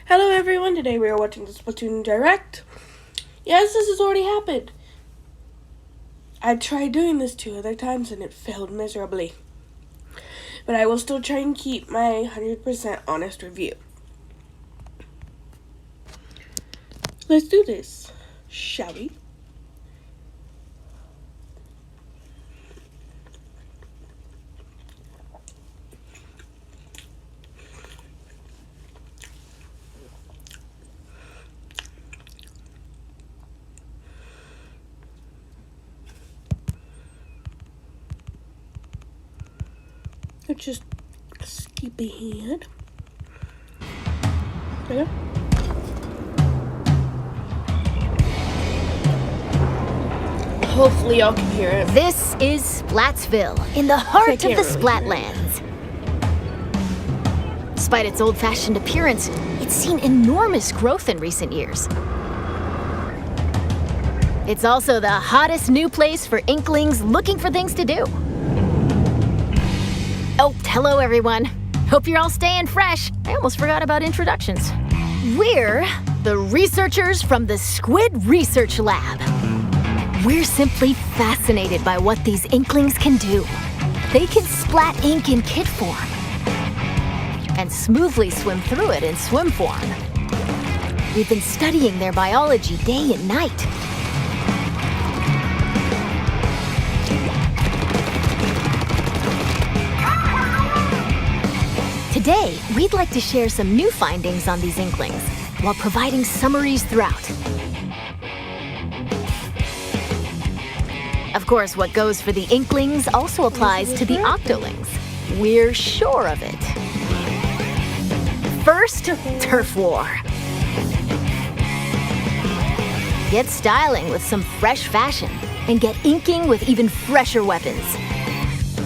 Hello everyone, today we are watching the Splatoon Direct. Yes, this has already happened. I tried doing this 2 other times and it failed miserably. But I will still try and keep my 100% honest review. Let's do this, shall we? Let's just skip ahead. Okay. Hopefully y'all can hear it. This is Splatsville, in the heart of the really Splatlands. Despite its old-fashioned appearance, it's seen enormous growth in recent years. It's also the hottest new place for Inklings looking for things to do. Oh, hello everyone. Hope you're all staying fresh. I almost forgot about introductions. We're the researchers from the Squid Research Lab. We're simply fascinated by what these Inklings can do. They can splat ink in kit form and smoothly swim through it in swim form. We've been studying their biology day and night. Today, we'd like to share some new findings on these Inklings while providing summaries throughout. Of course, what goes for the Inklings also applies to the Octolings. We're sure of it. First, Turf War. Get styling with some fresh fashion and get inking with even fresher weapons.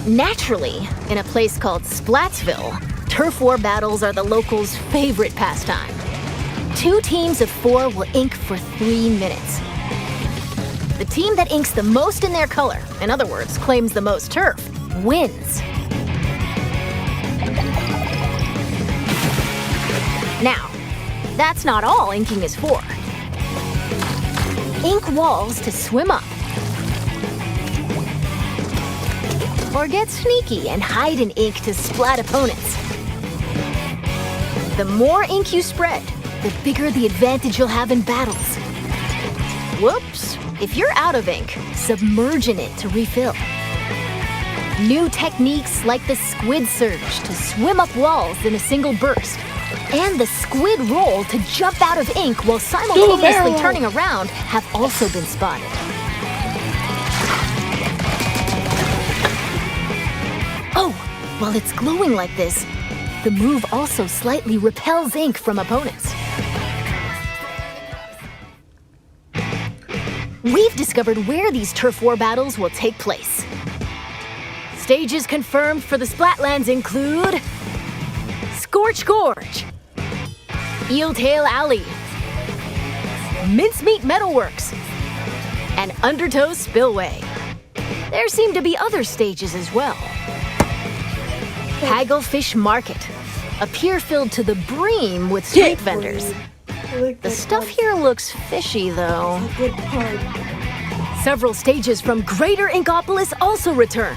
Naturally, in a place called Splatsville, Turf War battles are the locals' favorite pastime. 2 teams of 4 will ink for 3 minutes. The team that inks the most in their color, in other words, claims the most turf, wins. Now, that's not all inking is for. Ink walls to swim up. Or get sneaky and hide in ink to splat opponents. The more ink you spread, the bigger the advantage you'll have in battles. Whoops! If you're out of ink, submerge in it to refill. New techniques like the squid surge to swim up walls in a single burst, and the squid roll to jump out of ink while simultaneously turning around have also been spotted. Oh, while it's glowing like this, the move also slightly repels ink from opponents. We've discovered where these Turf War battles will take place. Stages confirmed for the Splatlands include Scorch Gorge, Eeltail Alley, Mincemeat Metalworks, and Undertow Spillway. There seem to be other stages as well. Hagglefish Market, a pier filled to the brim with street vendors. The stuff here looks fishy, though. Good part. Several stages from Greater Inkopolis also return.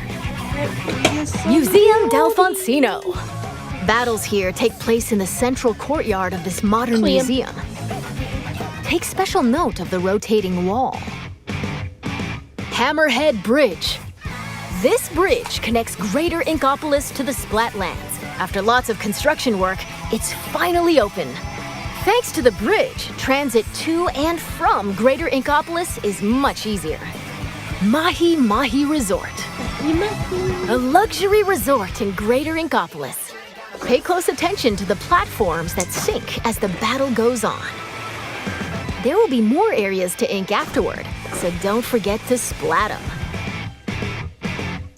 Museum D'Alfonsino. Battles here take place in the central courtyard of this modern museum. Take special note of the rotating wall. Hammerhead Bridge. This bridge connects Greater Inkopolis to the Splatlands. After lots of construction work, it's finally open. Thanks to the bridge, transit to and from Greater Inkopolis is much easier. Mahi Mahi Resort. A luxury resort in Greater Inkopolis. Pay close attention to the platforms that sink as the battle goes on. There will be more areas to ink afterward, so don't forget to splat them.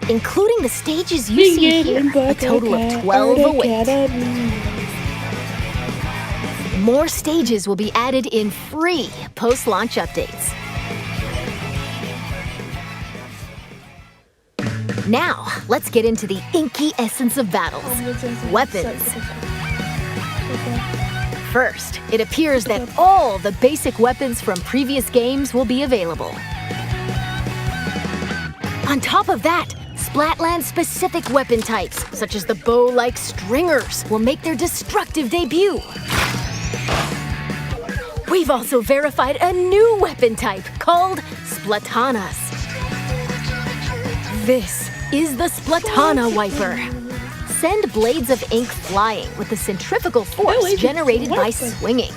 Including the stages you see here, a total of 12 await. More stages will be added in free post-launch updates. Now, let's get into the inky essence of battles. Weapons. First, it appears that all the basic weapons from previous games will be available. On top of that, Splatland-specific weapon types, such as the bow-like stringers, will make their destructive debut. We've also verified a new weapon type called Splatanas. This is the Splatana Wiper. Send blades of ink flying with the centrifugal force generated by swinging.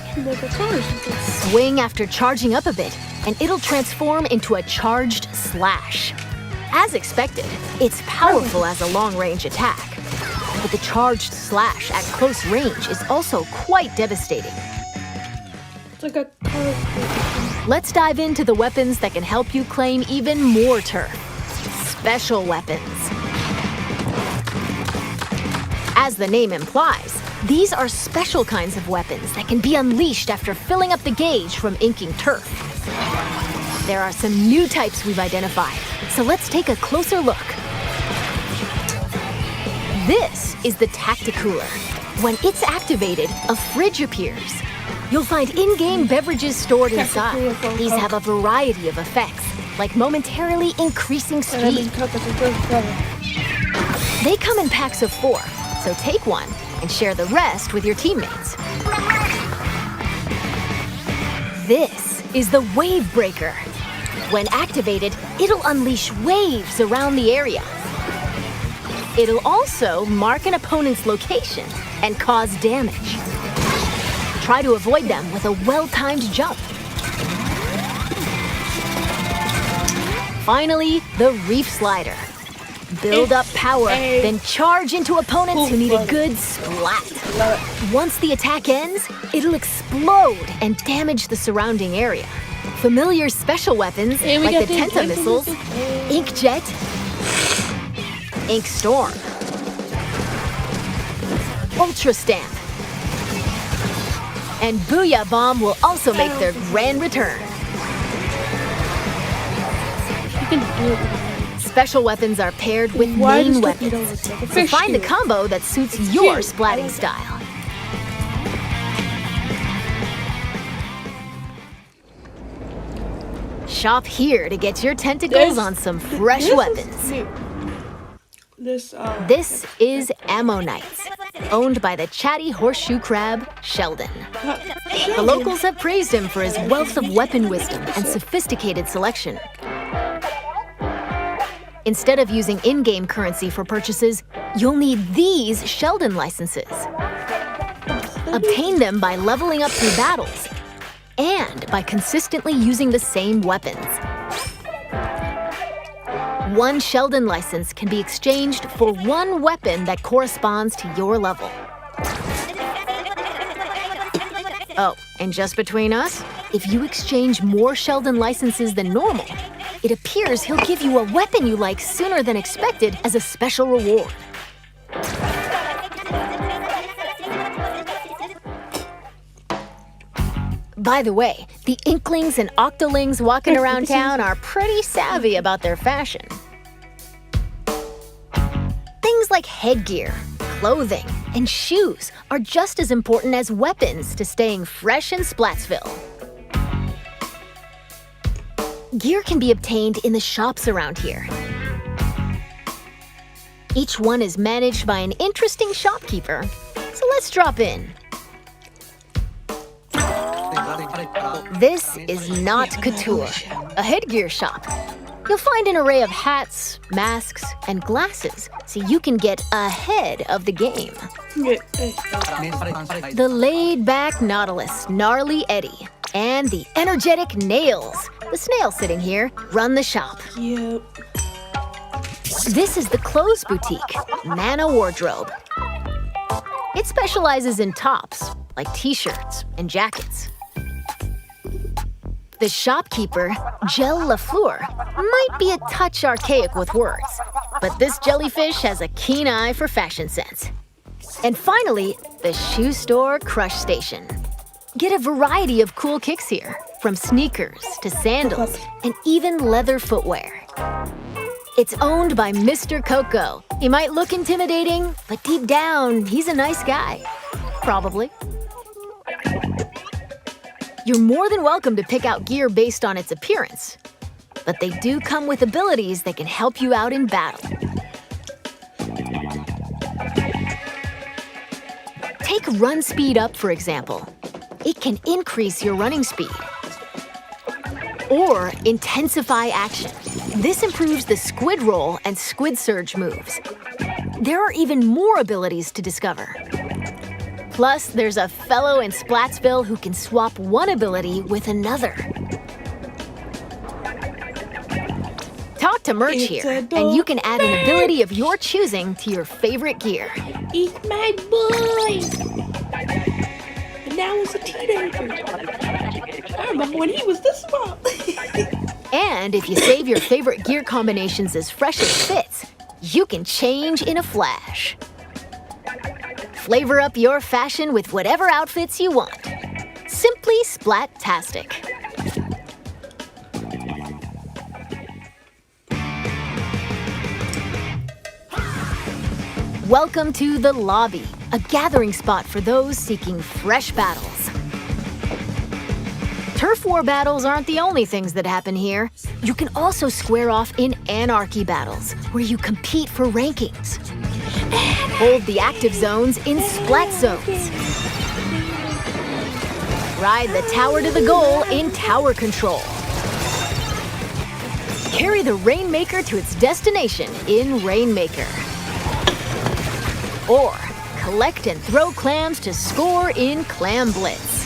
Swing after charging up a bit, and it'll transform into a charged slash. As expected, it's powerful as a long-range attack. But the charged slash at close range is also quite devastating. It's like a card. Let's dive into the weapons that can help you claim even more turf. Special weapons. As the name implies, these are special kinds of weapons that can be unleashed after filling up the gauge from inking turf. There are some new types we've identified, so let's take a closer look. This is the Tacticooler. When it's activated, a fridge appears. You'll find in-game beverages stored inside. These have a variety of effects, like momentarily increasing speed. They come in packs of 4, so take one and share the rest with your teammates. This is the Wave Breaker. When activated, it'll unleash waves around the area. It'll also mark an opponent's location and cause damage. Try to avoid them with a well-timed jump. Finally, the Reef Slider. Build up power, then charge into opponents who need a good splat. Once the attack ends, it'll explode and damage the surrounding area. Familiar special weapons like the Tenta missiles, Inkjet, Ink Storm, Ultra Stamp, and Booyah Bomb will also make their grand return. Special weapons are paired with main weapons, so find the combo that suits your splatting style. Shop here to get your tentacles on some fresh weapons. This is Ammonites, owned by the chatty horseshoe crab, Sheldon. The locals have praised him for his wealth of weapon wisdom and sophisticated selection. Instead of using in-game currency for purchases, you'll need these Sheldon licenses. Obtain them by leveling up through battles and by consistently using the same weapons. One Sheldon license can be exchanged for one weapon that corresponds to your level. Oh, and just between us, if you exchange more Sheldon licenses than normal, it appears he'll give you a weapon you like sooner than expected as a special reward. By the way, the Inklings and Octolings walking around town are pretty savvy about their fashion. Things like headgear, clothing, and shoes are just as important as weapons to staying fresh in Splatsville. Gear can be obtained in the shops around here. Each one is managed by an interesting shopkeeper, so let's drop in. This is Not Couture, a headgear shop. You'll find an array of hats, masks, and glasses, so you can get ahead of the game. The laid-back Nautilus, Gnarly Eddie, and the energetic Nails, the snail sitting here, run the shop. Yep. This is the Clothes Boutique, Mana Wardrobe. It specializes in tops, like t-shirts and jackets. The shopkeeper, Gel Lafleur, might be a touch archaic with words, but this jellyfish has a keen eye for fashion sense. And finally, the shoe store Crush Station. Get a variety of cool kicks here, from sneakers to sandals and even leather footwear. It's owned by Mr. Coco. He might look intimidating, but deep down, he's a nice guy. Probably. You're more than welcome to pick out gear based on its appearance, but they do come with abilities that can help you out in battle. Take run speed up, for example. It can increase your running speed. Or intensify action. This improves the squid roll and squid surge moves. There are even more abilities to discover. Plus, there's a fellow in Splatsville who can swap one ability with another. Talk to Merch here, and you can add an ability of your choosing to your favorite gear. He's my boy! And now he's a teenager. I remember when he was this small. And if you save your favorite gear combinations as fresh as fits, you can change in a flash. Flavor up your fashion with whatever outfits you want. Simply splat-tastic. Welcome to the lobby, a gathering spot for those seeking fresh battles. Turf war battles aren't the only things that happen here. You can also square off in anarchy battles, where you compete for rankings. Hold the active zones in splat zones. Ride the tower to the goal in tower control. Carry the Rainmaker to its destination in Rainmaker. Or collect and throw clams to score in Clam Blitz.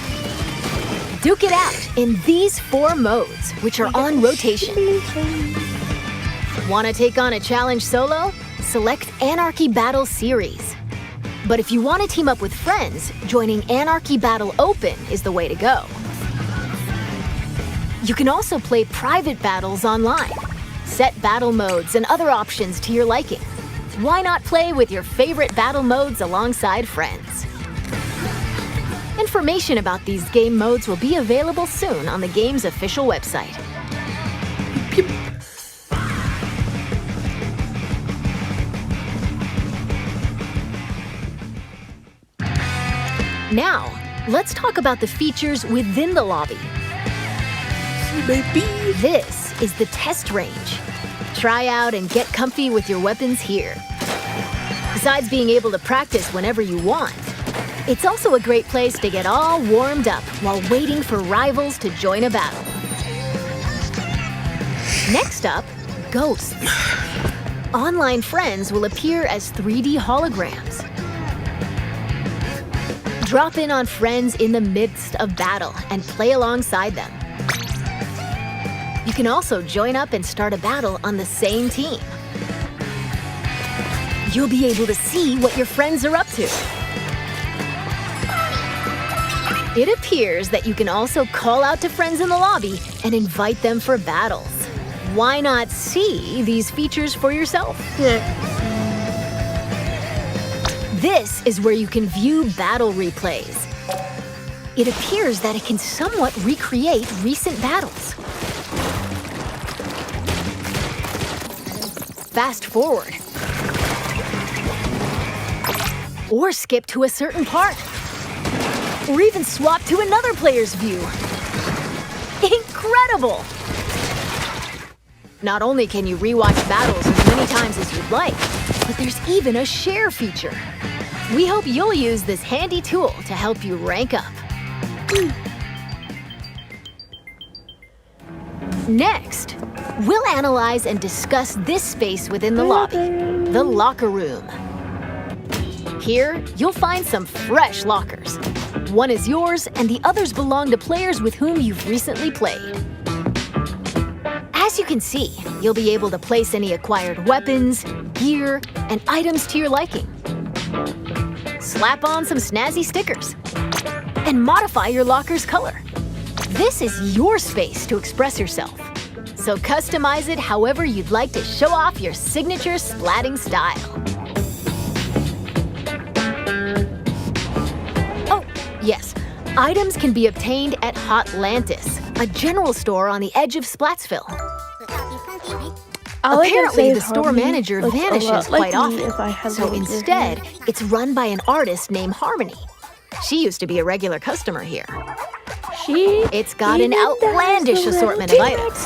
Duke it out in these 4 modes, which are on rotation. Want to take on a challenge solo? Select Anarchy Battle Series. But if you want to team up with friends, joining Anarchy Battle Open is the way to go. You can also play private battles online. Set battle modes and other options to your liking. Why not play with your favorite battle modes alongside friends? Information about these game modes will be available soon on the game's official website. Now, let's talk about the features within the lobby. This is the test range. Try out and get comfy with your weapons here. Besides being able to practice whenever you want, it's also a great place to get all warmed up while waiting for rivals to join a battle. Next up, ghosts. Online friends will appear as 3D holograms. Drop in on friends in the midst of battle and play alongside them. You can also join up and start a battle on the same team. You'll be able to see what your friends are up to. It appears that you can also call out to friends in the lobby and invite them for battles. Why not see these features for yourself? This is where you can view battle replays. It appears that it can somewhat recreate recent battles. Fast forward. Or skip to a certain part. Or even swap to another player's view. Incredible! Not only can you rewatch battles as many times as you'd like, but there's even a share feature. We hope you'll use this handy tool to help you rank up. Next, we'll analyze and discuss this space within the lobby, the locker room. Here, you'll find some fresh lockers. One is yours, and the others belong to players with whom you've recently played. As you can see, you'll be able to place any acquired weapons, gear, and items to your liking. Slap on some snazzy stickers, and modify your locker's color. This is your space to express yourself, so customize it however you'd like to show off your signature splatting style. Oh, yes, items can be obtained at Hotlantis, a general store on the edge of Splatsville. Apparently, the store manager vanishes quite often, so instead, it's run by an artist named Harmony. She used to be a regular customer here. It's got an outlandish assortment of items.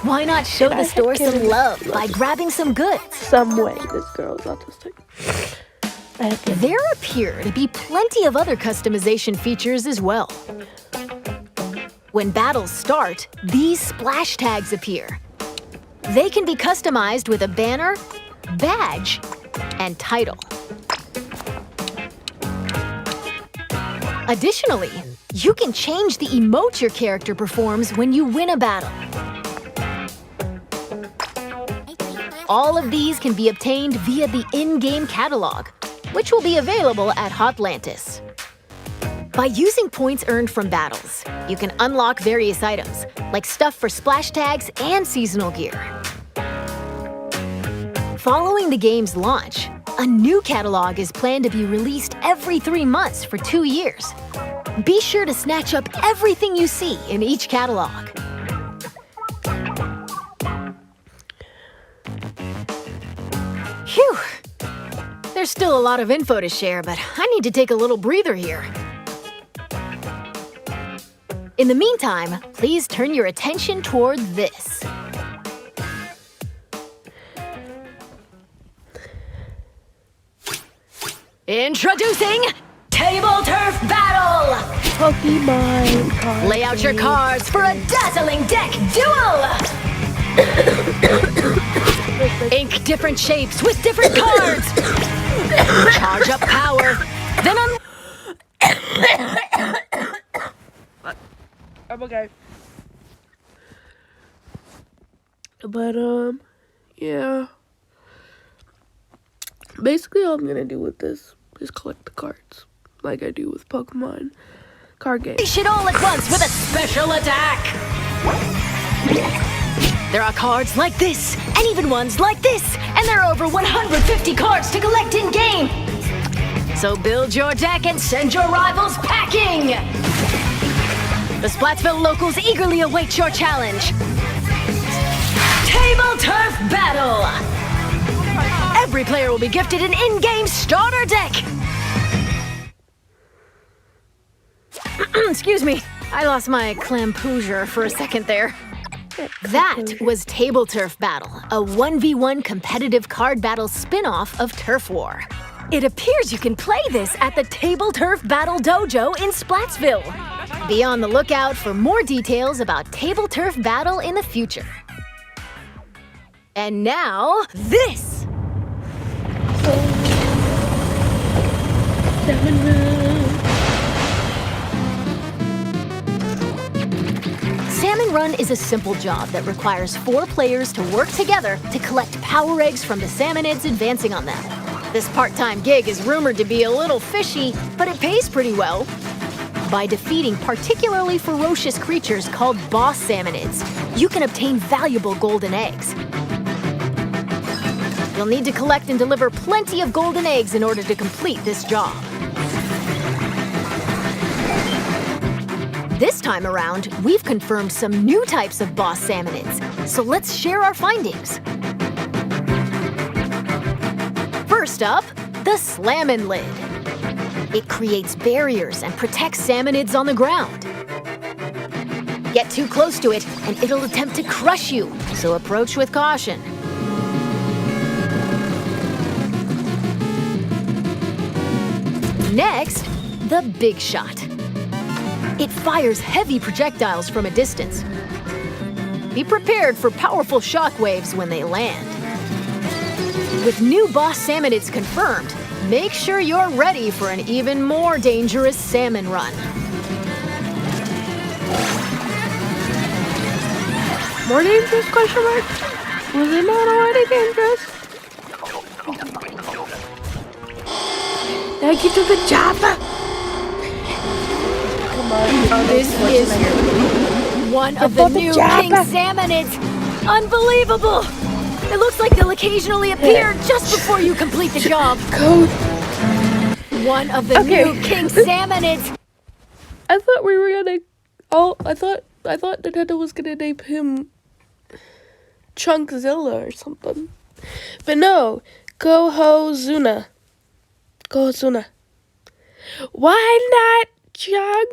Why not show the store some love by grabbing some goods? Some way this girl is autistic. There appear to be plenty of other customization features as well. When battles start, these splash tags appear. They can be customized with a banner, badge, and title. Additionally, you can change the emote your character performs when you win a battle. All of these can be obtained via the in-game catalog, which will be available at Hotlantis. By using points earned from battles, you can unlock various items, like stuff for splash tags and seasonal gear. Following the game's launch, a new catalog is planned to be released every 3 months for 2 years. Be sure to snatch up everything you see in each catalog. Phew! There's still a lot of info to share, but I need to take a little breather here. In the meantime, please turn your attention toward this. Introducing Table Turf Battle! Pokemon card. Lay out your cards for a dazzling deck duel! Ink different shapes with different cards! Charge up power, then I'm okay. But, yeah. Basically, all I'm gonna do with this is collect the cards, like I do with Pokemon card games. unleash it all at once with a special attack! There are cards like this, and even ones like this, and there are over 150 cards to collect in-game! So build your deck and send your rivals packing! The Splatsville locals eagerly await your challenge. Table Turf Battle! Every player will be gifted an in-game starter deck! Excuse me, I lost my clampoosure for a second there. That was Table Turf Battle, a 1v1 competitive card battle spin-off of Turf War. It appears you can play this at the Table Turf Battle Dojo in Splatsville. Be on the lookout for more details about Table Turf Battle in the future. And now, this! Salmon Run is a simple job that requires 4 players to work together to collect power eggs from the salmonids advancing on them. This part-time gig is rumored to be a little fishy, but it pays pretty well. By defeating particularly ferocious creatures called boss salmonids, you can obtain valuable golden eggs. You'll need to collect and deliver plenty of golden eggs in order to complete this job. This time around, we've confirmed some new types of boss salmonids, so let's share our findings. First up, the Slammin' Lid. It creates barriers and protects salmonids on the ground. Get too close to it, and it'll attempt to crush you, so approach with caution. Next, the Big Shot. It fires heavy projectiles from a distance. Be prepared for powerful shockwaves when they land. With new boss salmonids confirmed, make sure you're ready for an even more dangerous salmon run. More dangerous, question mark? Was it not already dangerous? Thank you to the Java. Come on. This is one of the new King Salmonids. Unbelievable! It looks like they'll occasionally appear just before you complete the job. Code. One of the new King Salmonids. I thought we were gonna. I thought Nintendo was gonna name him Chunkzilla or something. But no, Gohozuna. Gohozuna. Why not Chunk?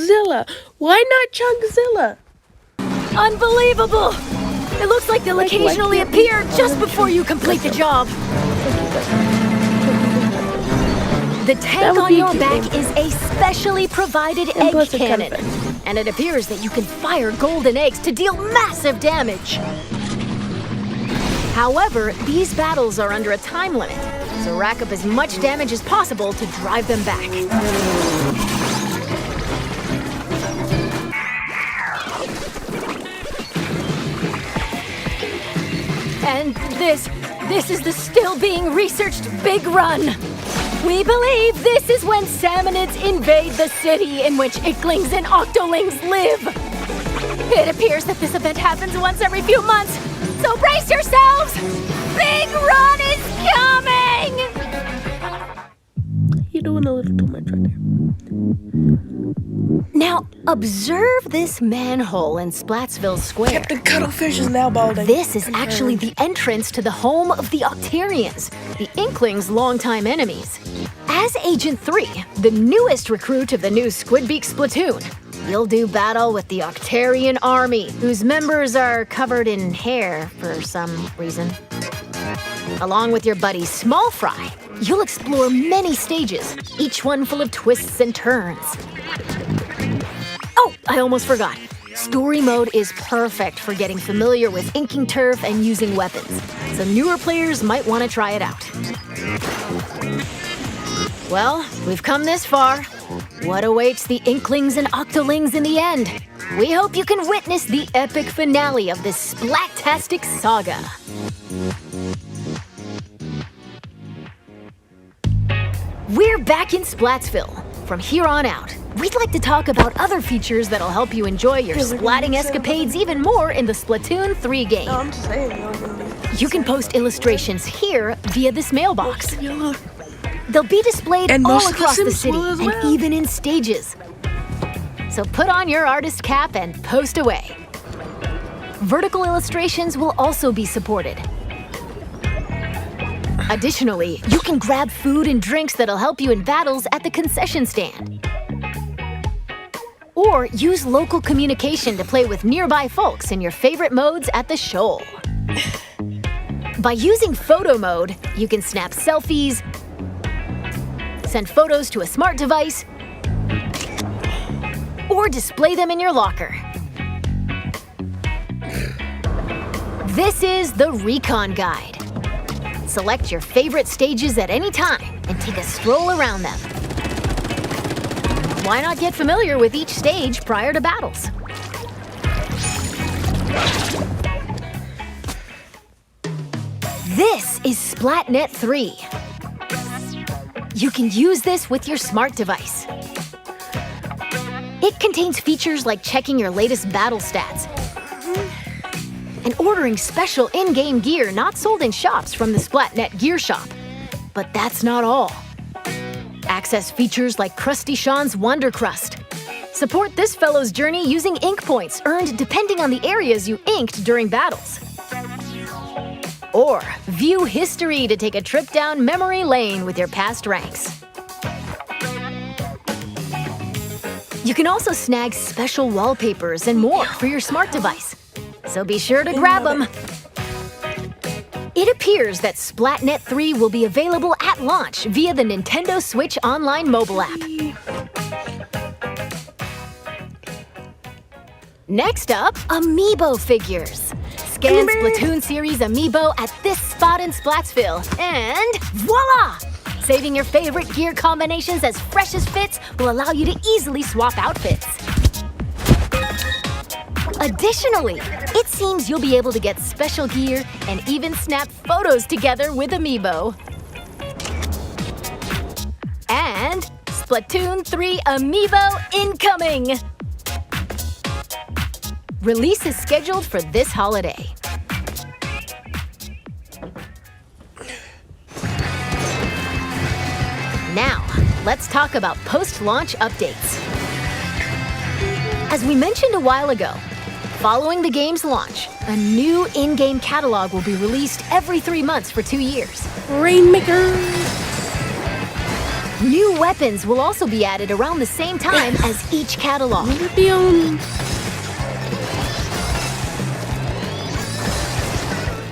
Chunkzilla. Why not Chunkzilla? Unbelievable! It looks like they'll occasionally appear just before you complete the job. The tank on your back is a specially provided egg cannon, and it appears that you can fire golden eggs to deal massive damage. However, these battles are under a time limit, so rack up as much damage as possible to drive them back. And this is the still being researched Big Run. We believe this is when salmonids invade the city in which icklings and octolings live. It appears that this event happens once every few months, so brace yourselves! Big Run is coming! You're doing a little too much right there. Now, observe this manhole in Splatsville Square. Captain Cuttlefish is now balding. This is actually the entrance to the home of the Octarians, the Inklings' longtime enemies. As Agent 3, the newest recruit of the new Squidbeak splatoon, you'll do battle with the Octarian army, whose members are covered in hair for some reason. Along with your buddy Small Fry, you'll explore many stages, each one full of twists and turns. Oh, I almost forgot. Story mode is perfect for getting familiar with inking turf and using weapons, so newer players might want to try it out. Well, we've come this far. What awaits the Inklings and Octolings in the end? We hope you can witness the epic finale of this splat-tastic saga. We're back in Splatsville. From here on out, we'd like to talk about other features that'll help you enjoy your splatting escapades even more in the Splatoon 3 game. No, I'm just saying you're gonna be. You can post illustrations here via this mailbox. They'll be displayed And all most of the across the Sims city will as and well. even in stages. So put on your artist cap and post away. Vertical illustrations will also be supported. Additionally, you can grab food and drinks that'll help you in battles at the concession stand. Or use local communication to play with nearby folks in your favorite modes at the shoal. By using photo mode, you can snap selfies, send photos to a smart device, or display them in your locker. This is the Recon Guide. Select your favorite stages at any time and take a stroll around them. Why not get familiar with each stage prior to battles? This is SplatNet 3. You can use this with your smart device. It contains features like checking your latest battle stats and ordering special in-game gear not sold in shops from the SplatNet Gear Shop. But that's not all. Access features like Krusty Sean's Wonder Crust. Support this fellow's journey using ink points earned depending on the areas you inked during battles. Or view history to take a trip down memory lane with your past ranks. You can also snag special wallpapers and more for your smart device. So be sure to grab them. It appears that SplatNet 3 will be available at launch via the Nintendo Switch Online mobile app. Next up, Amiibo figures. Scan Splatoon series Amiibo at this spot in Splatsville, and voila! Saving your favorite gear combinations as fresh as fits will allow you to easily swap outfits. Additionally, it seems you'll be able to get special gear and even snap photos together with Amiibo. And Splatoon 3 Amiibo incoming! Release is scheduled for this holiday. Now, let's talk about post-launch updates. As we mentioned a while ago, following the game's launch, a new in-game catalog will be released every 3 months for 2 years. Rainmaker! New weapons will also be added around the same time as each catalog.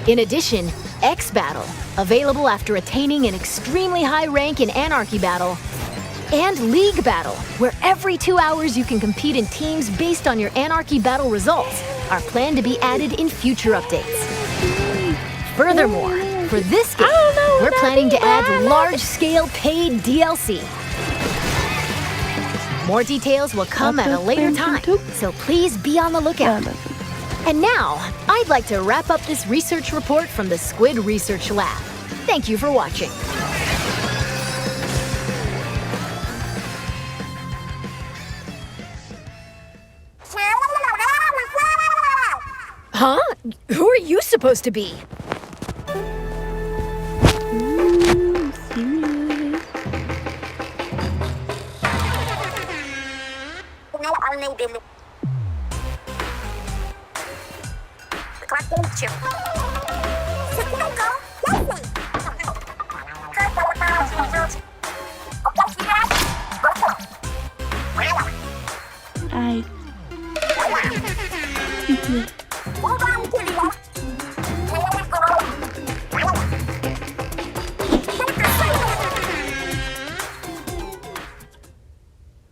In addition, X Battle, available after attaining an extremely high rank in Anarchy Battle, and League Battle, where every 2 hours you can compete in teams based on your Anarchy Battle results, are planned to be added in future updates. Furthermore, for this game, we're planning to add large-scale paid DLC. More details will come at a later time, so please be on the lookout. And now, I'd like to wrap up this research report from the Squid Research Lab. Thank you for watching. Huh? Who are you supposed to be?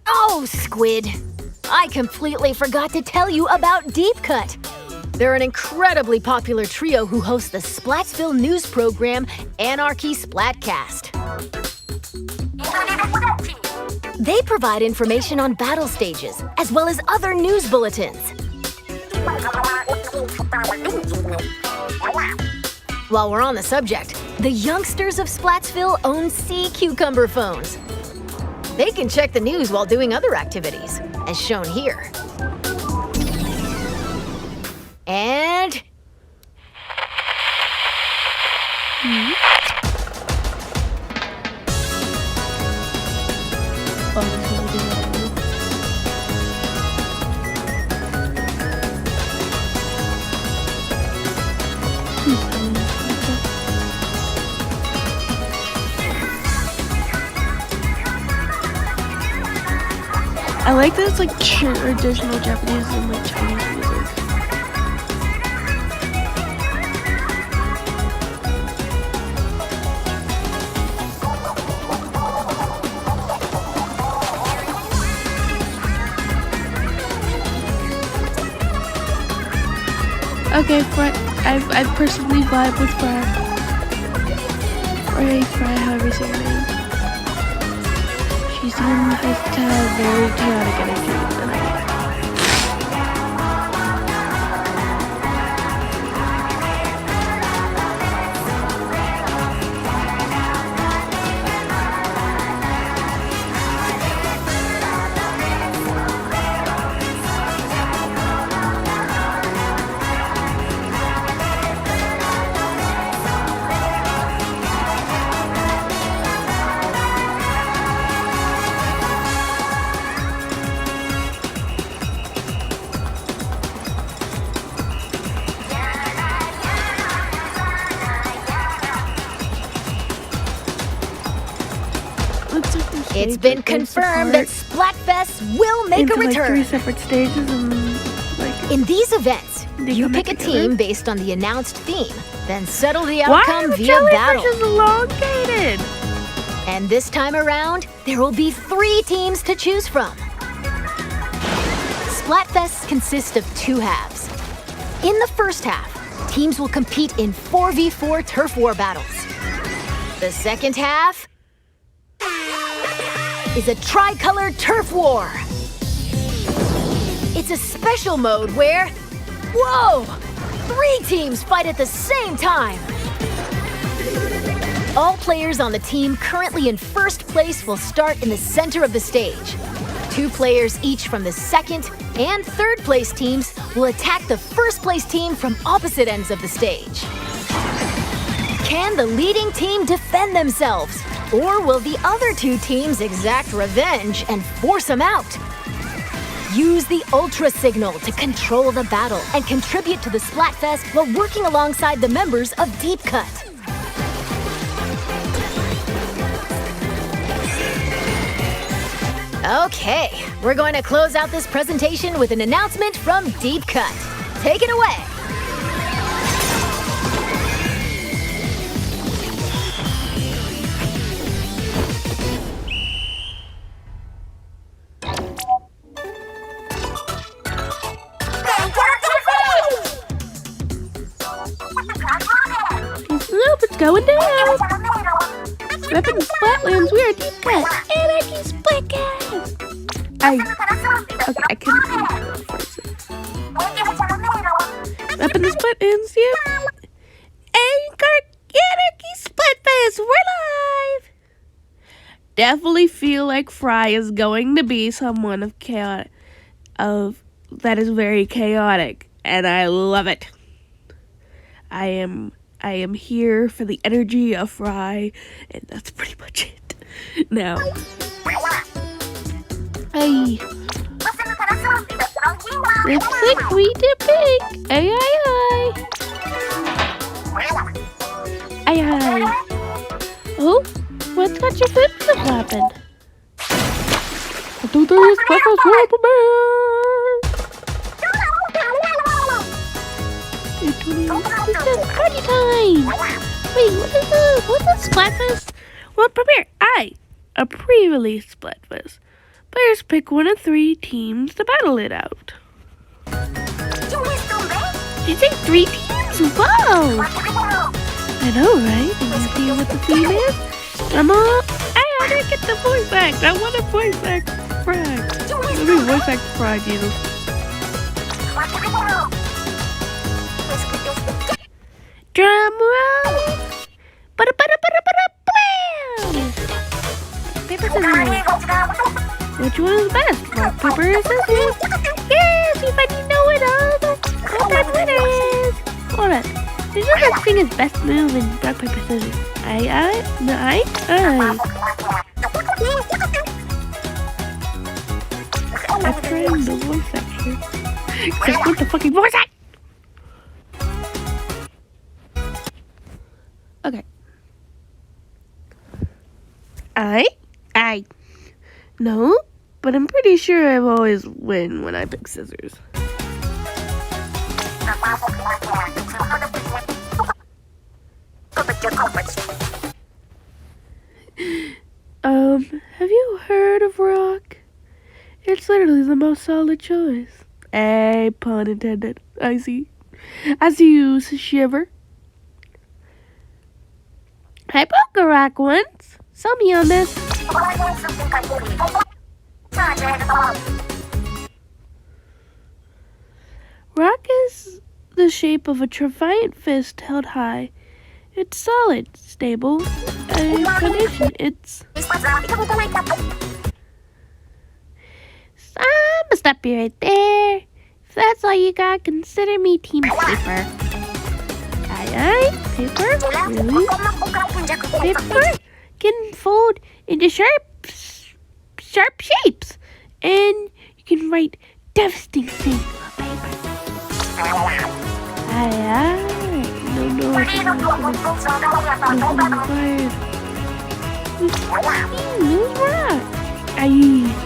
Oh, Squid! I completely forgot to tell you about Deep Cut. They're an incredibly popular trio who host the Splatsville news program Anarchy Splatcast. They provide information on battle stages, as well as other news bulletins. While we're on the subject, the youngsters of Splatsville own sea cucumber phones. They can check the news while doing other activities, as shown here. And... I like that it's like traditional Japanese and like Chinese music. Okay, I personally vibe with Fry. Or Fry, however you say her name. She seems to have very chaotic energy, and I get it. It's been confirmed that Splatfest will make a return. Like 3 separate stages and like... In these events, you pick a team based on the announced theme, then settle the outcome via battle. Why are elongated? And this time around, there will be 3 teams to choose from. Splatfest consists of 2 halves. In the first half, teams will compete in 4v4 turf war battles. The second half is a tricolored turf war. It's a special mode where, whoa, 3 teams fight at the same time. All players on the team currently in first place will start in the center of the stage. 2 players each from the second and third place teams will attack the first place team from opposite ends of the stage. Can the leading team defend themselves? Or will the other 2 teams exact revenge and force them out? Use the Ultra Signal to control the battle and contribute to the Splatfest while working alongside the members of Deep Cut. Okay, we're going to close out this presentation with an announcement from Deep Cut. Take it away. Nope, it's going down. Up in the Flatlands, we are Deep Cut. Anarchy Splatcast. I couldn't phrase it. Up in the Flatlands, yep. Anarchy Splatfest, we're live. Definitely feel like Fry is going to be someone that is very chaotic, and I love it. I am here for the energy of Fry, and that's pretty much it. Now, hey, lipstick, we did pink. Ay, ay, ay. Ay, ay. Oh, what's got your foot flapping? 1, 2, 3, it's breakfast for a bear. It's just party time! Wait, what is this? What's a Splatfest? Well, prepare. A pre-release Splatfest. Players pick 1 of 3 teams to battle it out. Did you say 3 teams? Whoa! I know, right? And you deal with the females? Come on! I gotta get the voice act! I want a voice act Fry! Let me voice act Fry, Jesus. Drum roll! Ba-da-ba-da-ba-da-ba-da-bam! Paper, scissors. Which one is best? Rock, paper, scissors? Yes! We finally know it all! All-time winners! Hold on. There's no such thing as best move in rock, paper, scissors. Aye. I'm trying the voice act here. Just put the fucking voice act! Okay. No, but I'm pretty sure I've always win when I pick scissors. Have you heard of rock? It's literally the most solid choice. Hey, pun intended. I see you shiver. I broke a rock once. Sell me on this. Rock is the shape of a triumphant fist held high. It's solid, stable, foundation. It's... I'ma stop you right there. If that's all you got, consider me team paper. Aye, paper? Really? Paper can fold into sharp shapes, and you can write devastating things on paper. Aye. No, it's rock. Aye.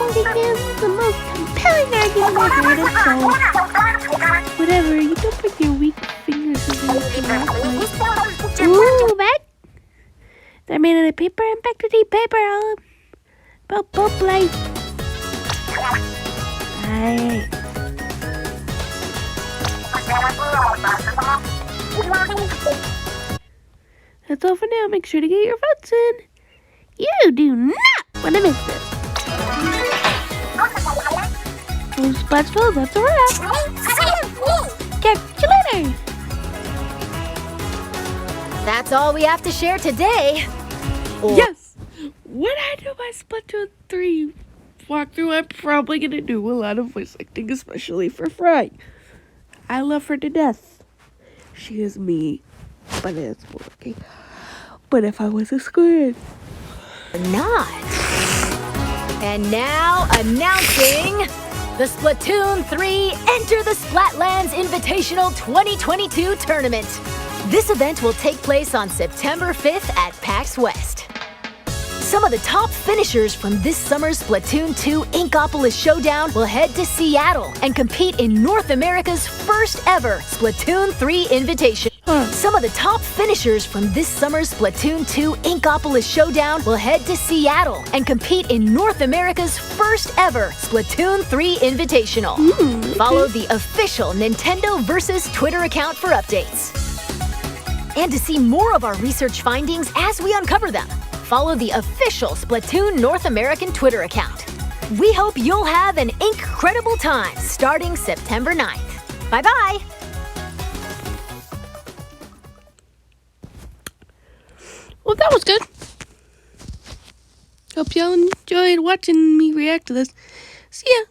Begins the most compelling argument I've heard of, so whatever, you don't put your weak fingers in the rock. Ooh, back! They're made out of paper and back to deep paper. Both light. Aye. That's all for now. Make sure to get your votes in. You do not want to miss this. Well, Splatsville, that's a wrap. Catch you later. That's all we have to share today. Yes. When I do my Splatoon 3 walkthrough, I'm probably going to do a lot of voice acting, especially for Fry. I love her to death. She is me, but it's working. But if I was a squid... Not. And now, announcing The Splatoon 3 Enter the Splatlands Invitational 2022 Tournament. This event will take place on September 5th at PAX West. Some of the top finishers from this summer's Splatoon 2 Inkopolis Showdown will head to Seattle and compete in North America's first ever Splatoon 3 Invitation. Some of the top finishers from this summer's Splatoon 2 Inkopolis Showdown will head to Seattle and compete in North America's first ever Splatoon 3 Invitational. Follow the official Nintendo Versus Twitter account for updates. And to see more of our research findings as we uncover them, follow the official Splatoon North American Twitter account. We hope you'll have an incredible time starting September 9th. Bye-bye! Well, that was good. Hope y'all enjoyed watching me react to this. See ya!